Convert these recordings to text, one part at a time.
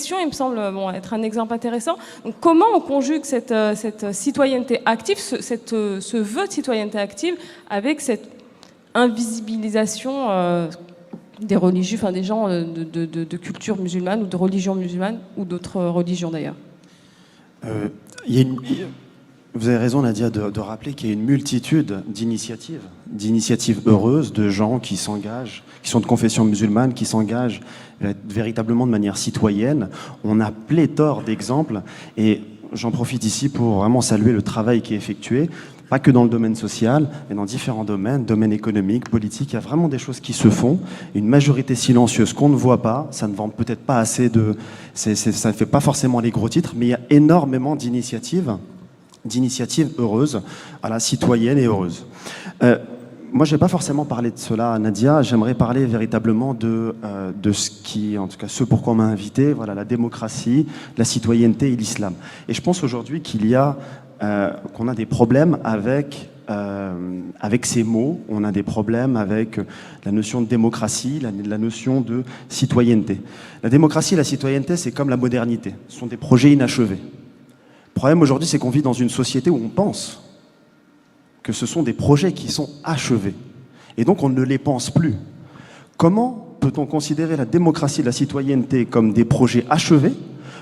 question, il me semble être un exemple intéressant. Donc, comment on conjugue cette citoyenneté active, ce vœu de citoyenneté active, avec cette invisibilisation des religieux, enfin des gens de culture musulmane ou de religion musulmane ou d'autres religions d'ailleurs. Vous avez raison, Nadia, de rappeler qu'il y a une multitude d'initiatives heureuses, de gens qui s'engagent, qui sont de confession musulmane, qui s'engagent véritablement de manière citoyenne. On a pléthore d'exemples et j'en profite ici pour vraiment saluer le travail qui est effectué, pas que dans le domaine social, mais dans différents domaines économiques, politiques. Il y a vraiment des choses qui se font. Une majorité silencieuse qu'on ne voit pas, ça ne vend peut-être pas assez ça ne fait pas forcément les gros titres, mais il y a énormément d'initiatives heureuses, citoyennes et heureuses. Moi, je ne vais pas forcément parler de cela, Nadia. J'aimerais parler véritablement de ce qui, en tout cas, ce pourquoi on m'a invité, voilà, la démocratie, la citoyenneté et l'islam. Et je pense aujourd'hui qu'on a des problèmes avec ces mots. On a des problèmes avec la notion de démocratie, la notion de citoyenneté. La démocratie et la citoyenneté, c'est comme la modernité. Ce sont des projets inachevés. Le problème aujourd'hui, c'est qu'on vit dans une société où on pense que ce sont des projets qui sont achevés. Et donc, on ne les pense plus. Comment peut-on considérer la démocratie et la citoyenneté comme des projets achevés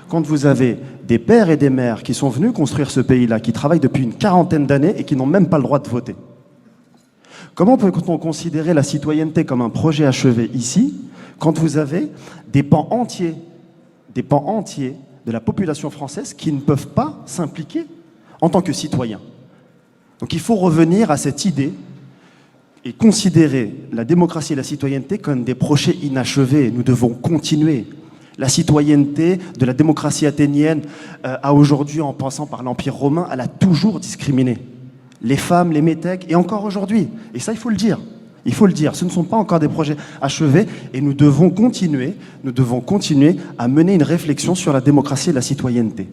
quand vous avez des pères et des mères qui sont venus construire ce pays-là, qui travaillent depuis une quarantaine d'années et qui n'ont même pas le droit de voter? Comment peut-on considérer la citoyenneté comme un projet achevé ici, quand vous avez des pans entiers de la population française qui ne peuvent pas s'impliquer en tant que citoyens? Donc il faut revenir à cette idée et considérer la démocratie et la citoyenneté comme des projets inachevés. Nous devons continuer. La citoyenneté de la démocratie athénienne à aujourd'hui, en passant par l'Empire romain, elle a toujours discriminé les femmes, les métèques, et encore aujourd'hui. Et ça, il faut le dire. Il faut le dire. Ce ne sont pas encore des projets achevés et nous devons continuer à mener une réflexion sur la démocratie et la citoyenneté.